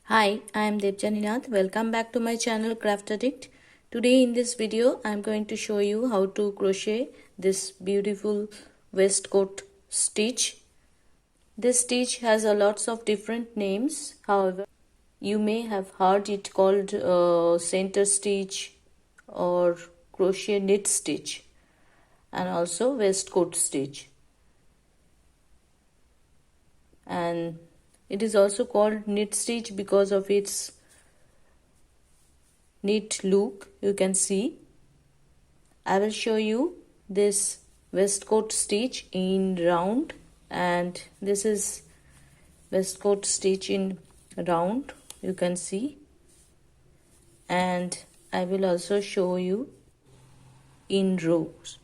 Hi, I am Debjaninath. Welcome back to my channel Craft Addict. Today in this video I am going to show you how to crochet this beautiful waistcoat stitch. This stitch has a lots of different names. However, you may have heard it called center stitch or crochet knit stitch and also waistcoat stitch. And it is also called knit stitch because of its neat look. You can see I will show you this waistcoat stitch in round, and this is waistcoat stitch in round, you can see, and I will also show you in rows.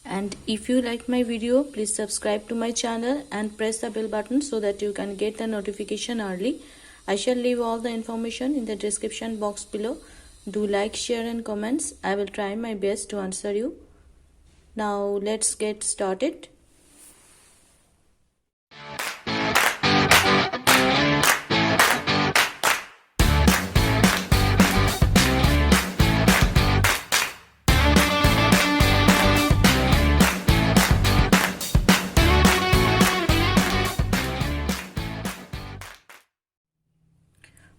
And if you like my video, please subscribe to my channel and press the bell button so that you can get the notification early. I shall leave all the information in the description box below. Do like, share and comments. I will try my best to answer you. Now let's get started.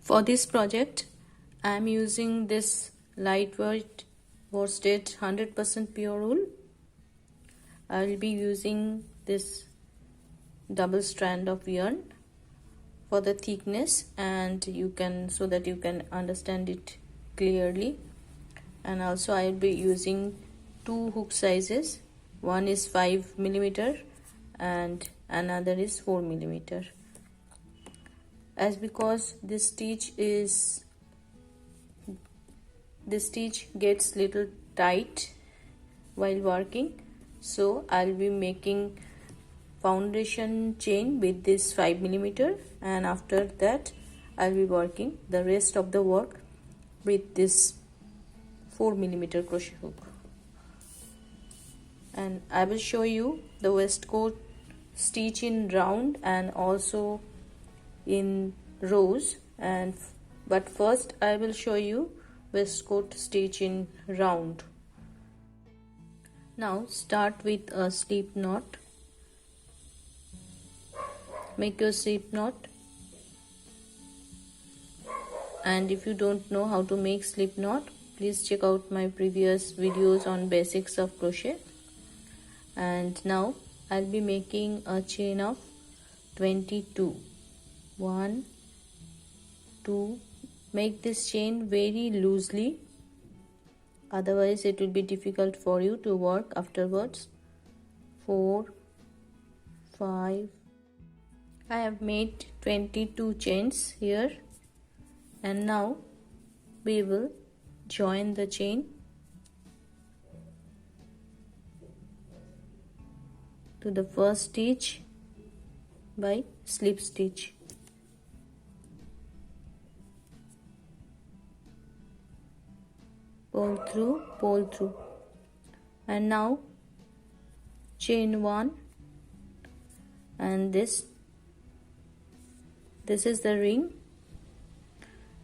For this project, I am using this lightweight worsted 100% pure wool. I will be using this double strand of yarn for the thickness, and so that you can understand it clearly. And also I will be using two hook sizes. One is 5mm and another is 4mm. Because this stitch gets little tight while working, so I'll be making foundation chain with this 5mm, and after that I'll be working the rest of the work with this 4mm crochet hook. And I will show you the waistcoat stitch in round and also in rows, but first I will show you waistcoat stitch in round. Now start with a slip knot. Make your slip knot, and if you don't know how to make slip knot, please check out my previous videos on basics of crochet. And now I'll be making a chain of 22. 1, 2. Make this chain very loosely, otherwise it will be difficult for you to work afterwards. 4, 5. I have made 22 chains here, and now we will join the chain to the first stitch by slip stitch. Pull through, and now chain 1, and this is the ring,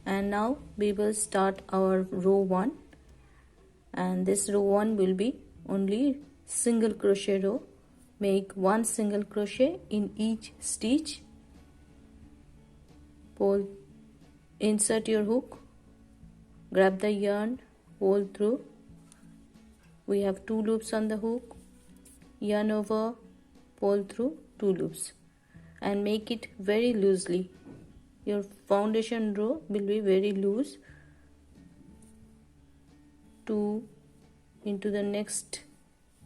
and now we will start our row 1, and this row 1 will be only single crochet row. Make one single crochet in each stitch. Pull, insert your hook, grab the yarn, pull through. We have 2 loops on the hook, yarn over, pull through 2 loops, and make it very loosely. Your foundation row will be very loose. 2 into the next,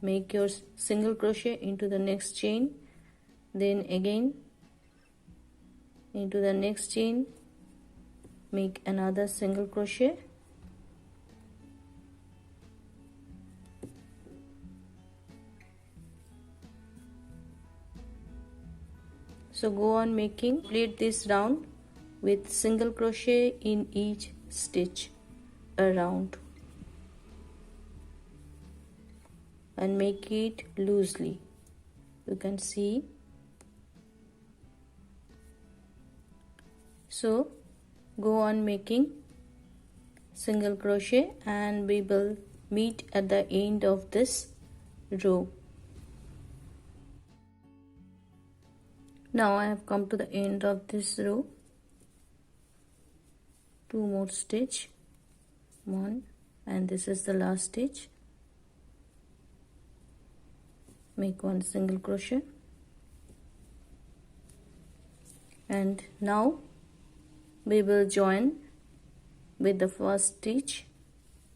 make your single crochet into the next chain, then again into the next chain, make another single crochet, so go on making. Complete this round with single crochet in each stitch around, and make it loosely. You can see So go on making single crochet and we will meet at the end of this row. Now I have come to the end of this row. 2 more stitch, 1, and this is the last stitch. Make 1 single crochet, and now we will join with the first stitch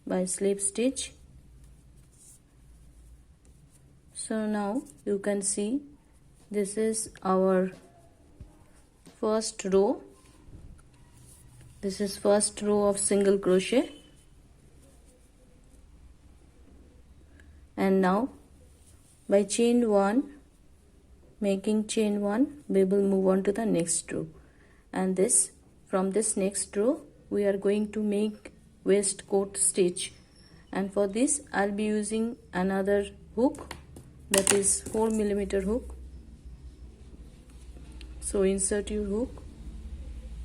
by slip stitch. So now you can see this is our first row. This is first row of single crochet, and now by chain 1, making chain 1, we will move on to the next row, and from this next row we are going to make waistcoat stitch, and for this I'll be using another hook, that is 4mm hook. So insert your hook,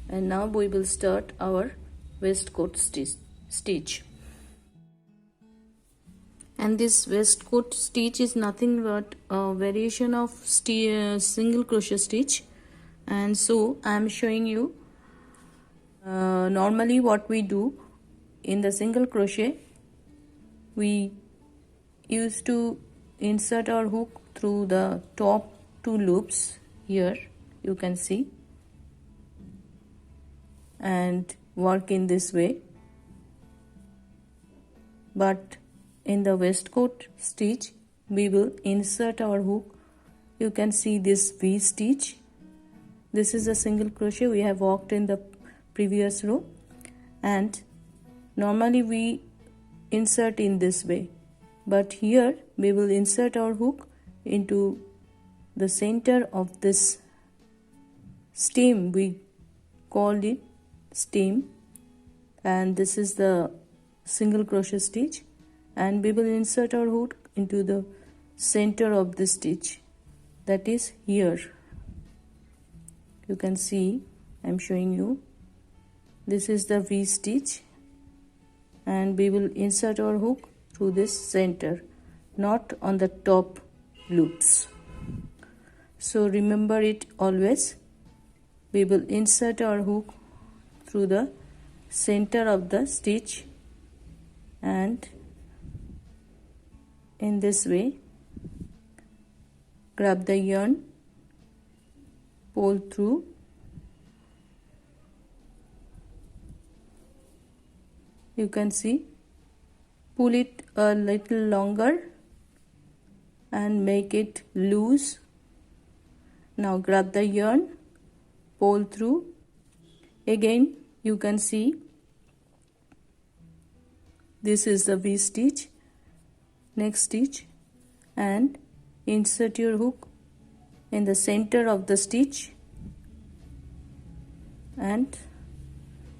and now we will start our waistcoat stitch. And this waistcoat stitch is nothing but a variation of single crochet stitch, and so I am showing you normally what we do in the single crochet. We used to insert our hook through the top 2 loops. Here you can see, and work in this way. But in the waistcoat stitch we will insert our hook. You can see this V stitch. This is a single crochet we have worked in the previous row, and normally we insert in this way, but here we will insert our hook into the center of this stem. We called it stem, and this is the single crochet stitch, and we will insert our hook into the center of the stitch, that is here. You can see I'm showing you, this is the V stitch, and we will insert our hook through this center, not on the top loops. So remember it always, we will insert our hook through the center of the stitch, and in this way grab the yarn, pull through, you can see, pull it a little longer and make it loose. Now grab the yarn, pull through, again you can see this is the V stitch, next stitch, and insert your hook in the center of the stitch and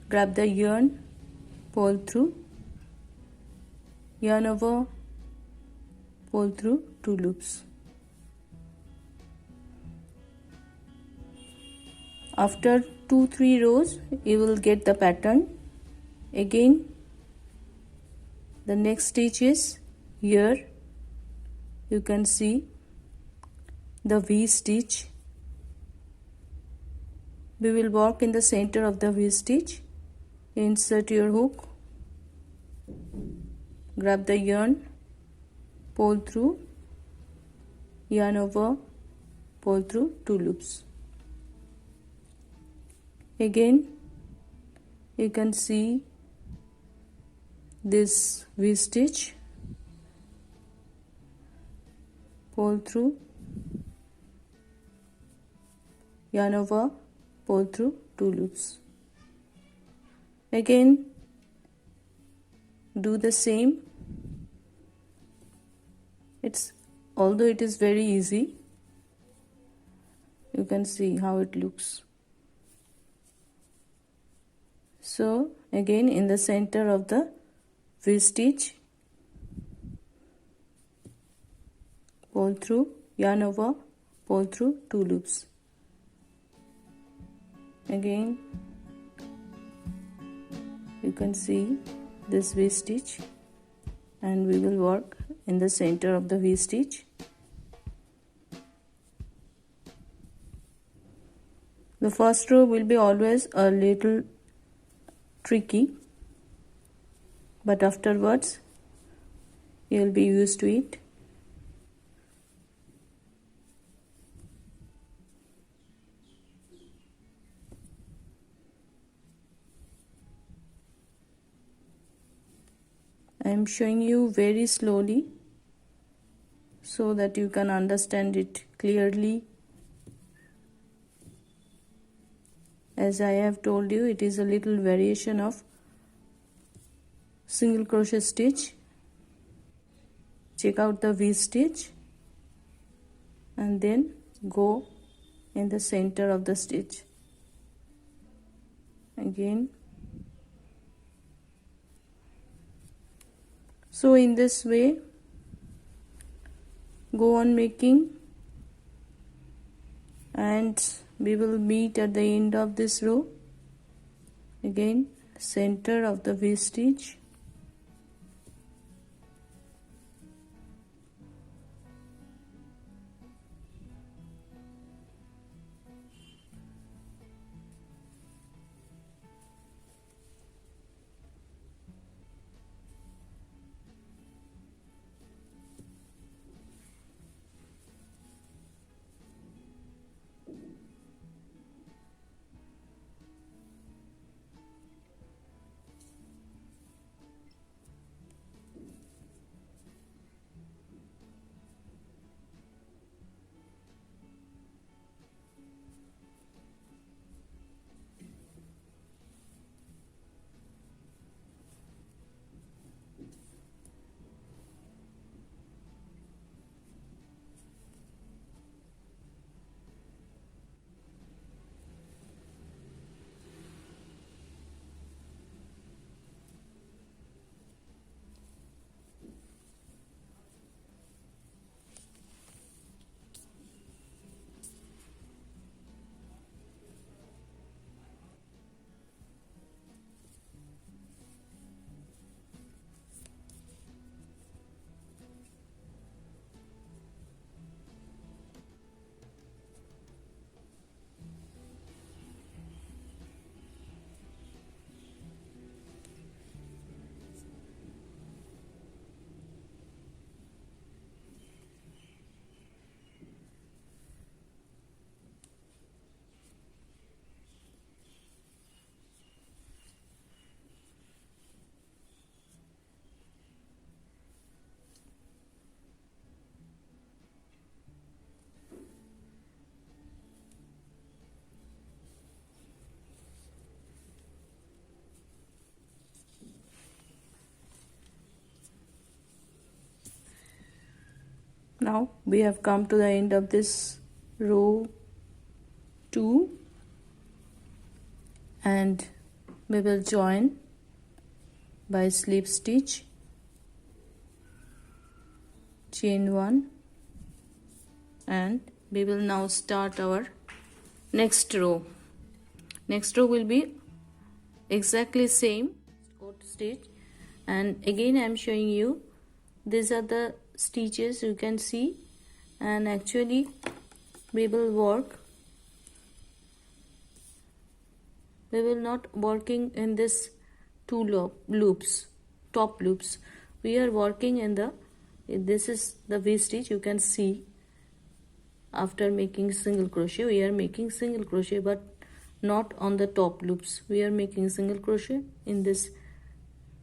grab the yarn, pull through, yarn over, pull through 2 loops. After 2-3 rows you will get the pattern. Again the next stitch is here, you can see the V stitch. We will work in the center of the V stitch. Insert your hook, grab the yarn, pull through, yarn over, pull through 2 loops. Again you can see this V stitch, pull through, yarn over, pull through 2 loops. Again do the same. Although it is very easy, you can see how it looks. So again in the center of the V stitch, pull through, yarn over, pull through 2 loops. Again you can see this V stitch, and we will work in the center of the V stitch. The first row will be always a little tricky, but afterwards you will be used to it. I am showing you very slowly so that you can understand it clearly. As I have told you, it is a little variation of single crochet stitch. Check out the V stitch and then go in the center of the stitch. Again. So in this way, go on making, and we will meet at the end of this row. Again, center of the V stitch. Now we have come to the end of this row 2, and we will join by slip stitch, chain 1, and we will now start our next row. Next row will be exactly same coat stitch, and again I am showing you these are the stitches you can see, and actually we will not working in this two loops, top loops. We are working in the, this is the V stitch, you can see after making single crochet we are making single crochet, but not on the top loops. We are making single crochet in this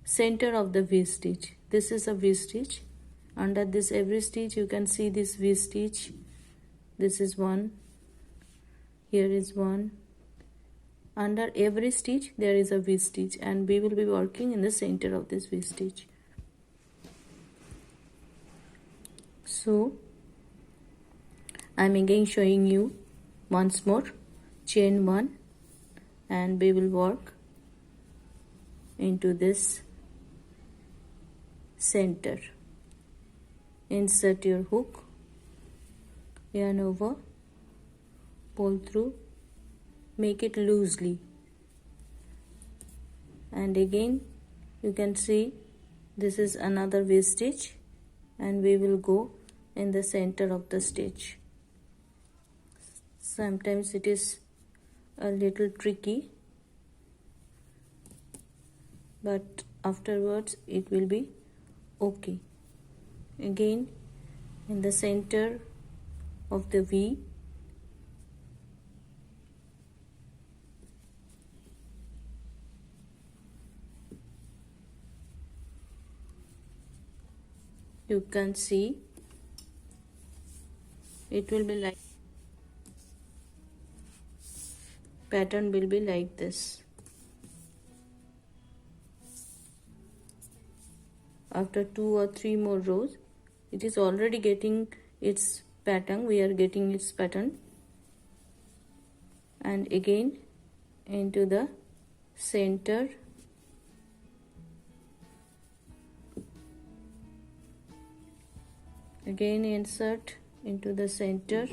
center of the V stitch. This is a V stitch. Under this every stitch you can see this V stitch. This is one, here is one. Under every stitch there is a V stitch, and we will be working in the center of this V stitch. So I am again showing you once more, chain 1, and we will work into this center. Insert your hook, yarn over, pull through, make it loosely. and again you can see this is another V stitch, and we will go in the center of the stitch. Sometimes it is a little tricky, but afterwards it will be okay. Again in the center of the V, you can see it will be like pattern will be like this. After 2 or 3 more rows, it is already getting its pattern. We are getting its pattern, and again into the center, again insert into the center,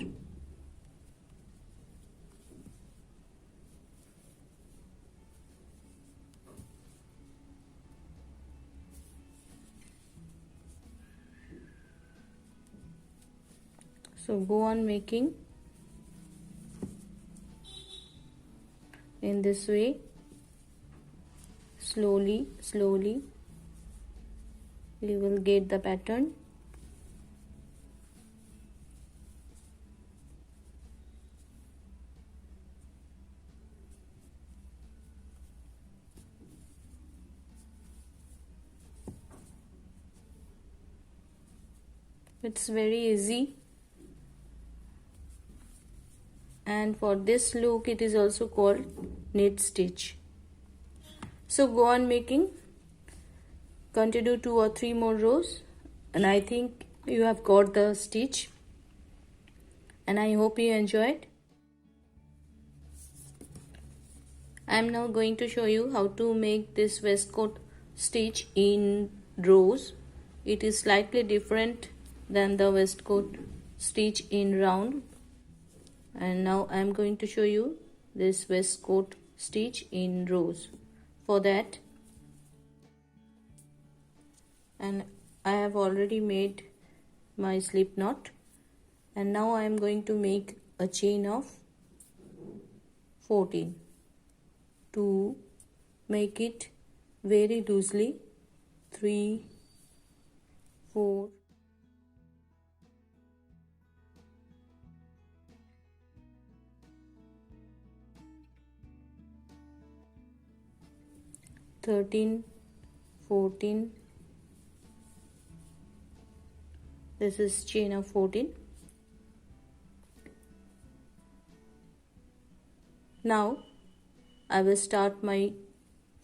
so go on making in this way, slowly you will get the pattern. It's very easy, and for this look it is also called knit stitch. So go on making, continue 2 or 3 more rows, and I think you have got the stitch, and I hope you enjoyed. I am now going to show you how to make this waistcoat stitch in rows. It is slightly different than the waistcoat stitch in round, and now I am going to show you this waistcoat stitch in rows. For that, and I have already made my slip knot, and now I am going to make a chain of 14 to make it very loosely. 3, 4, 13, 14. This is chain of 14. Now I will start my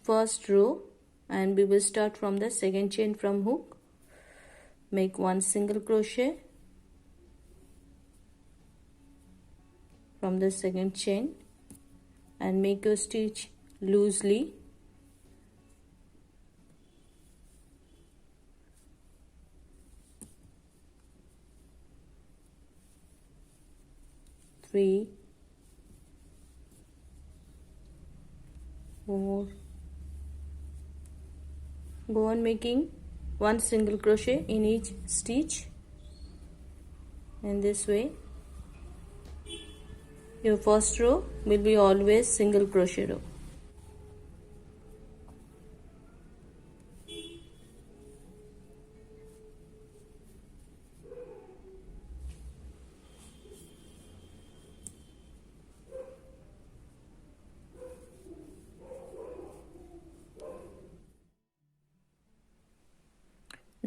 first row, and we will start from the second chain from hook. Make 1 single crochet from the second chain and make your stitch loosely. Three, 4. Go on making 1 single crochet in each stitch. In this way, your first row will be always single crochet row.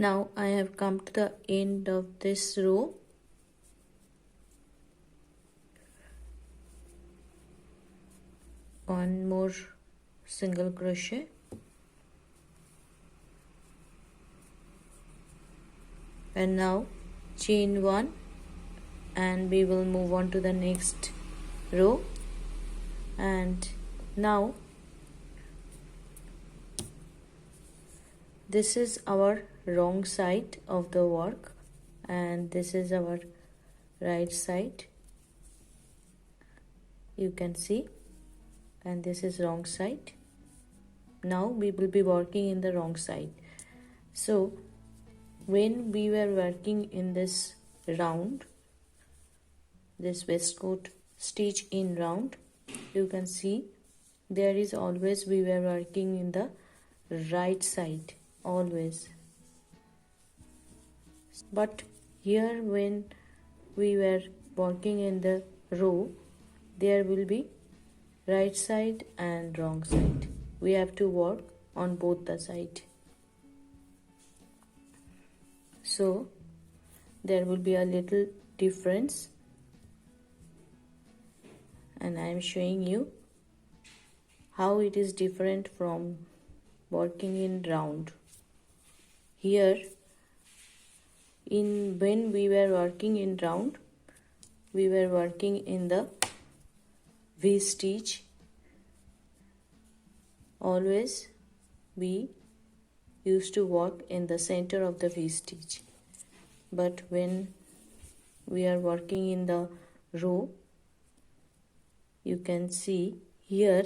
Now I have come to the end of this row. One more single crochet, and now chain 1, and we will move on to the next row. And now this is our wrong side of the work, and this is our right side, you can see, and this is wrong side. now we will be working in the wrong side. So when we were working in this round, this waistcoat stitch in round, you can see there is always we were working in the right side, always. But here when we were working in the row, there will be right side and wrong side. We have to work on both the side. So there will be a little difference, and I am showing you how it is different from working in round. Here when we were working in round, we were working in the V stitch. Always we used to work in the center of the V stitch. But when we are working in the row, you can see here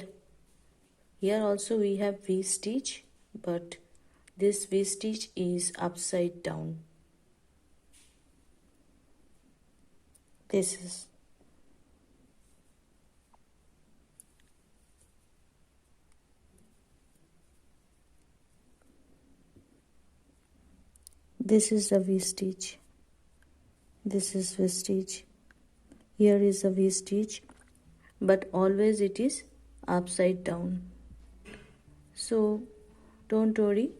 also we have V stitch, but this V stitch is upside down. This is the V stitch. This is V stitch. Here is a V stitch, but always it is upside down. So don't worry,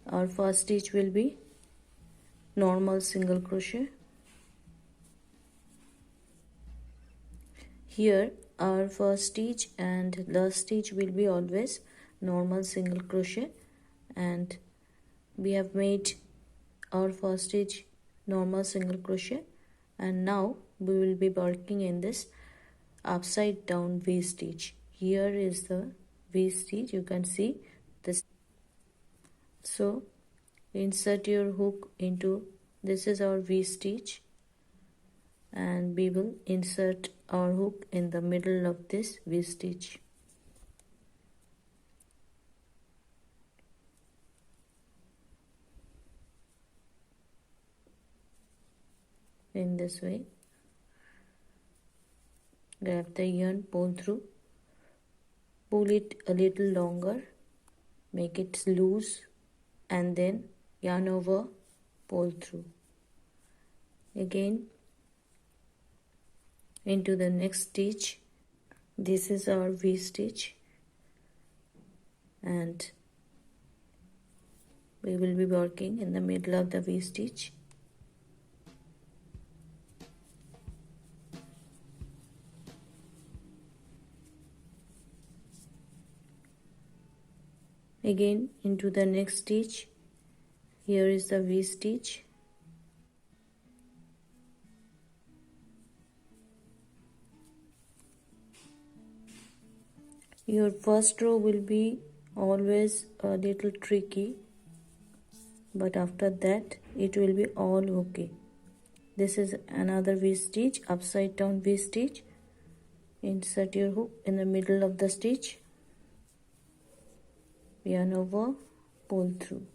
our first stitch will be normal single crochet. Here our first stitch and last stitch will be always normal single crochet, and we have made our first stitch normal single crochet, and now we will be working in this upside down V stitch. Here is the V stitch, you can see this. So insert your hook into, this is our V stitch, and we will insert our hook in the middle of this V stitch. In this way, grab the yarn, pull through, pull it a little longer, make it loose, and then yarn over, pull through. Again into the next stitch. This is our V stitch, and we will be working in the middle of the V stitch. Again into the next stitch. Here is the V stitch. Your first row will be always a little tricky, but after that it will be all okay. This is another V stitch, upside down V stitch. Insert your hook in the middle of the stitch, yarn over, pull through.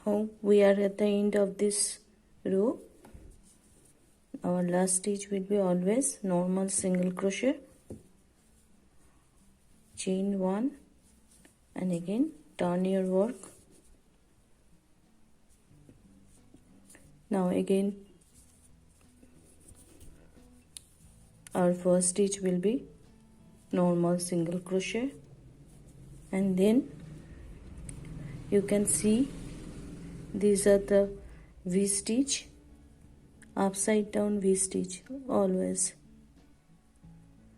Now we are at the end of this row. Our last stitch will be always normal single crochet, chain 1, and again turn your work. Now again our first stitch will be normal single crochet, and then you can see these are the V stitch, upside down V stitch always.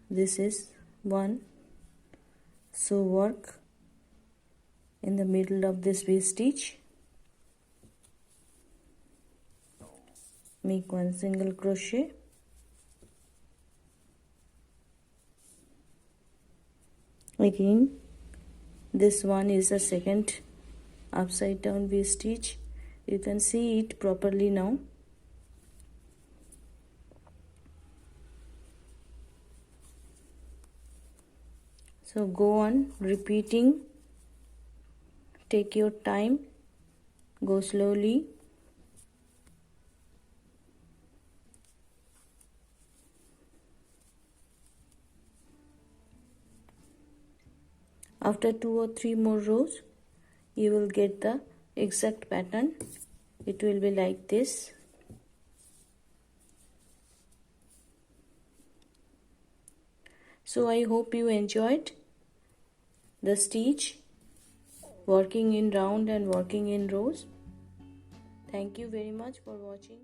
This is one, so work in the middle of this V stitch, make one single crochet, again this one is a second upside down V stitch. You can see it properly now. So go on repeating, take your time, go slowly. After 2 or 3 more rows, you will get the exact pattern. It will be like this. So I hope you enjoyed the stitch, working in round and working in rows. Thank you very much for watching.